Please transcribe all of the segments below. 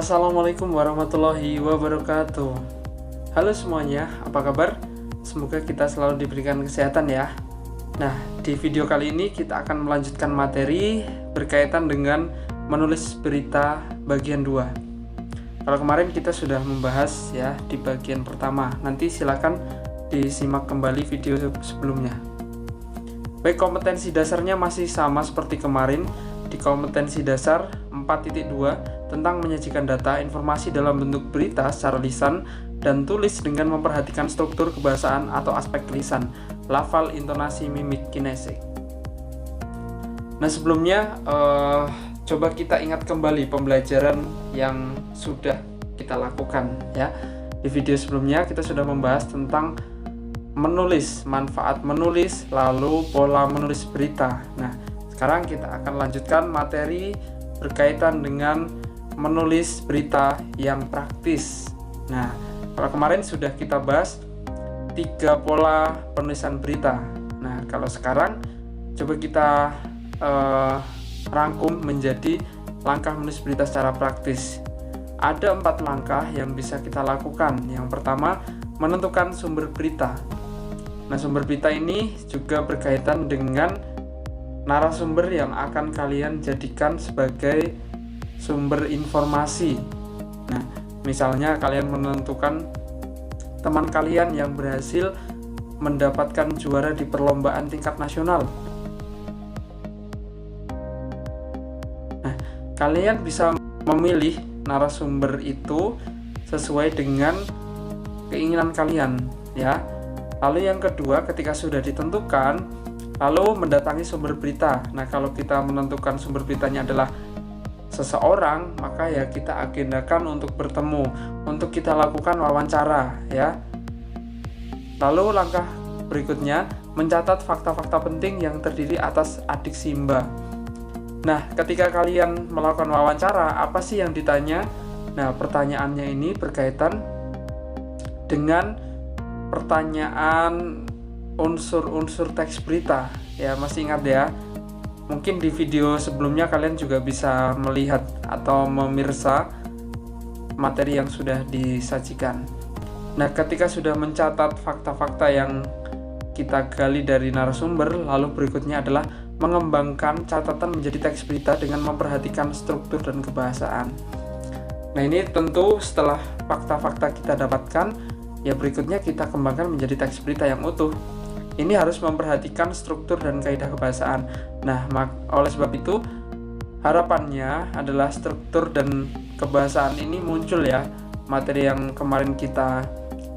Assalamualaikum warahmatullahi wabarakatuh. Halo semuanya, apa kabar? Semoga kita selalu diberikan kesehatan ya. Nah, di video kali ini kita akan melanjutkan materi berkaitan dengan menulis berita bagian 2. Kalau kemarin kita sudah membahas ya di bagian pertama. Nanti silakan disimak kembali video sebelumnya. Baik, kompetensi dasarnya masih sama seperti kemarin. Di kompetensi dasar 4.2 tentang menyajikan data informasi dalam bentuk berita secara lisan dan tulis dengan memperhatikan struktur kebahasaan atau aspek lisan, lafal, intonasi, mimik, kinesik. Nah, sebelumnya coba kita ingat kembali pembelajaran yang sudah kita lakukan ya. Di video sebelumnya kita sudah membahas tentang menulis, manfaat menulis, lalu pola menulis berita. Nah, sekarang kita akan lanjutkan materi berkaitan dengan menulis berita yang praktis. Nah, kalau kemarin sudah kita bahas 3 pola penulisan berita. Nah, kalau sekarang coba kita rangkum menjadi langkah menulis berita secara praktis. Ada 4 langkah yang bisa kita lakukan. Yang pertama, menentukan sumber berita. Nah, sumber berita ini juga berkaitan dengan narasumber yang akan kalian jadikan sebagai sumber informasi. Nah, misalnya kalian menentukan teman kalian yang berhasil mendapatkan juara di perlombaan tingkat nasional. Nah, kalian bisa memilih narasumber itu sesuai dengan keinginan kalian, ya. Lalu yang kedua, ketika sudah ditentukan, lalu mendatangi sumber berita. Nah, kalau kita menentukan sumber beritanya adalah seseorang, maka ya kita agendakan untuk bertemu, untuk kita lakukan wawancara ya. Lalu langkah berikutnya, mencatat fakta-fakta penting yang terdiri atas adik Simba. Nah, ketika kalian melakukan wawancara, apa sih yang ditanya? Nah, pertanyaannya ini berkaitan dengan pertanyaan unsur-unsur teks berita ya, masih ingat ya? Mungkin di video sebelumnya kalian juga bisa melihat atau memirsa materi yang sudah disajikan. Nah, ketika sudah mencatat fakta-fakta yang kita gali dari narasumber, lalu berikutnya adalah mengembangkan catatan menjadi teks berita dengan memperhatikan struktur dan kebahasaan. Nah, ini tentu setelah fakta-fakta kita dapatkan, ya berikutnya kita kembangkan menjadi teks berita yang utuh. Ini harus memperhatikan struktur dan kaidah kebahasaan. Nah, oleh sebab itu harapannya adalah struktur dan kebahasaan ini muncul ya, materi yang kemarin kita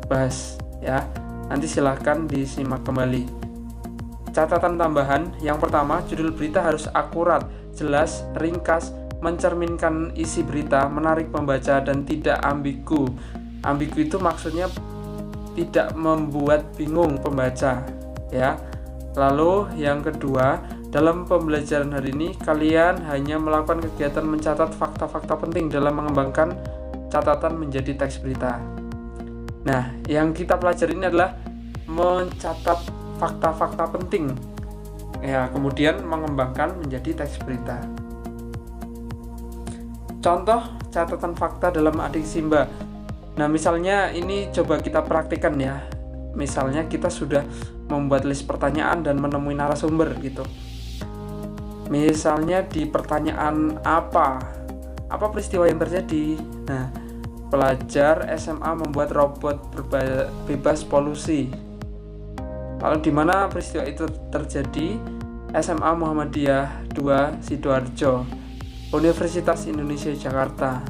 bahas ya. Nanti silahkan disimak kembali. Catatan tambahan, yang pertama, judul berita harus akurat, jelas, ringkas, mencerminkan isi berita, menarik pembaca dan tidak ambigu. Ambigu itu maksudnya tidak membuat bingung pembaca ya. Lalu yang kedua, dalam pembelajaran hari ini kalian hanya melakukan kegiatan mencatat fakta-fakta penting dalam mengembangkan catatan menjadi teks berita. Nah, yang kita pelajari ini adalah mencatat fakta-fakta penting ya, kemudian mengembangkan menjadi teks berita. Contoh catatan fakta dalam adik Simba. Nah, misalnya ini coba kita praktikkan ya. Misalnya kita sudah membuat list pertanyaan dan menemui narasumber gitu. Misalnya di pertanyaan apa peristiwa yang terjadi? Nah, pelajar SMA membuat robot bebas polusi. Lalu di mana peristiwa itu terjadi? SMA Muhammadiyah 2 Sidoarjo, Universitas Indonesia Jakarta,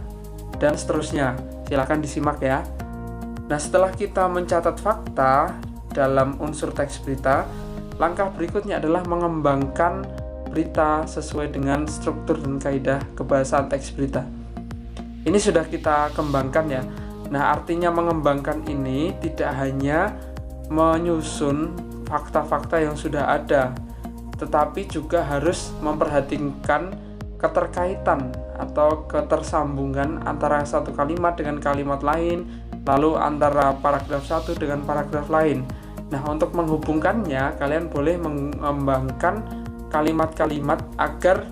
dan seterusnya. Silakan disimak ya. Nah, setelah kita mencatat fakta dalam unsur teks berita, langkah berikutnya adalah mengembangkan berita sesuai dengan struktur dan kaidah kebahasaan teks berita. Ini sudah kita kembangkan ya. Nah, artinya mengembangkan ini tidak hanya menyusun fakta-fakta yang sudah ada, tetapi juga harus memperhatikan keterkaitan atau ketersambungan antara satu kalimat dengan kalimat lain, lalu antara paragraf satu dengan paragraf lain. Nah, untuk menghubungkannya, kalian boleh mengembangkan kalimat-kalimat agar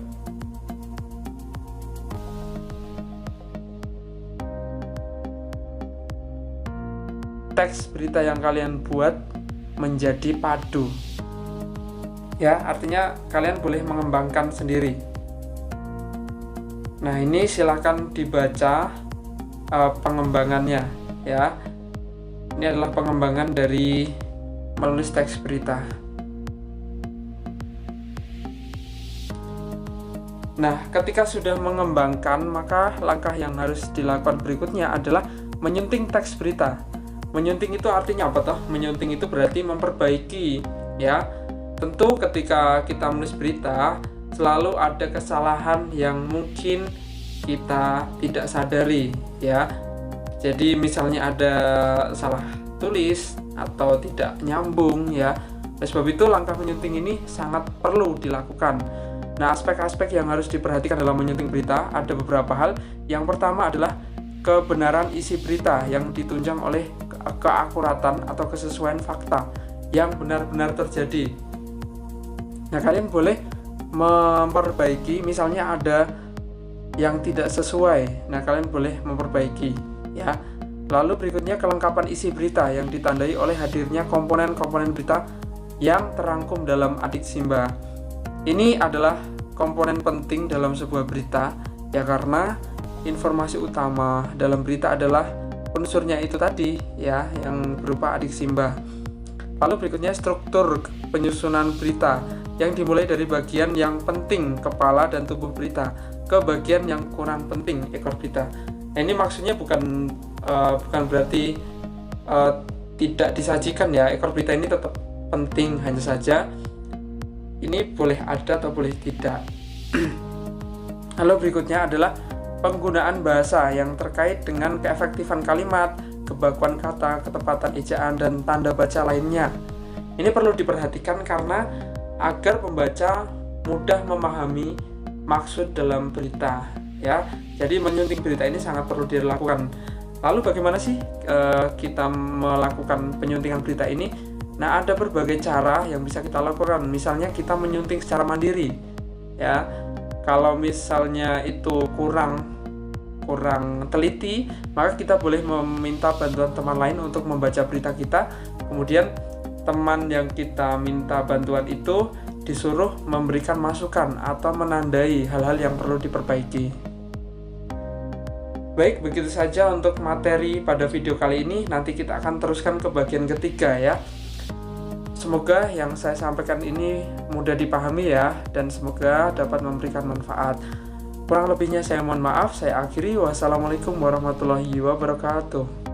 teks berita yang kalian buat menjadi padu. Ya, artinya kalian boleh mengembangkan sendiri. Nah, ini silakan dibaca pengembangannya ya. Ini adalah pengembangan dari menulis teks berita. Nah, ketika sudah mengembangkan, maka langkah yang harus dilakukan berikutnya adalah menyunting teks berita. Menyunting itu artinya apa toh? Menyunting itu berarti memperbaiki ya. Tentu ketika kita menulis berita, selalu ada kesalahan yang mungkin kita tidak sadari ya. Jadi misalnya ada salah tulis atau tidak nyambung ya. Oleh sebab itu langkah menyunting ini sangat perlu dilakukan. Nah, aspek-aspek yang harus diperhatikan dalam menyunting berita ada beberapa hal. Yang pertama adalah kebenaran isi berita yang ditunjang oleh keakuratan atau kesesuaian fakta yang benar-benar terjadi. Nah, kalian boleh memperbaiki, misalnya ada yang tidak sesuai. Nah, kalian boleh memperbaiki ya. Lalu berikutnya kelengkapan isi berita yang ditandai oleh hadirnya komponen-komponen berita yang terangkum dalam adiksimba. Ini adalah komponen penting dalam sebuah berita ya, karena informasi utama dalam berita adalah unsurnya itu tadi ya, yang berupa adiksimba. Lalu berikutnya struktur penyusunan berita yang dimulai dari bagian yang penting kepala dan tubuh berita ke bagian yang kurang penting ekor berita. Nah, ini maksudnya bukan berarti tidak disajikan ya, ekor berita ini tetap penting, hanya saja ini boleh ada atau boleh tidak. Lalu berikutnya adalah penggunaan bahasa yang terkait dengan keefektifan kalimat, kebakuan kata, ketepatan ejaan, dan tanda baca lainnya. Ini perlu diperhatikan karena agar pembaca mudah memahami maksud dalam berita ya. Jadi menyunting berita ini sangat perlu dilakukan. Lalu bagaimana sih kita melakukan penyuntingan berita ini? Nah, ada berbagai cara yang bisa kita lakukan. Misalnya kita menyunting secara mandiri ya. Kalau misalnya itu kurang teliti, maka kita boleh meminta bantuan teman lain untuk membaca berita kita. Kemudian teman yang kita minta bantuan itu disuruh memberikan masukan atau menandai hal-hal yang perlu diperbaiki. Baik, begitu saja untuk materi pada video kali ini. Nanti kita akan teruskan ke bagian ketiga ya. Semoga yang saya sampaikan ini mudah dipahami ya, dan semoga dapat memberikan manfaat. Kurang lebihnya saya mohon maaf. Saya akhiri. Wassalamualaikum warahmatullahi wabarakatuh.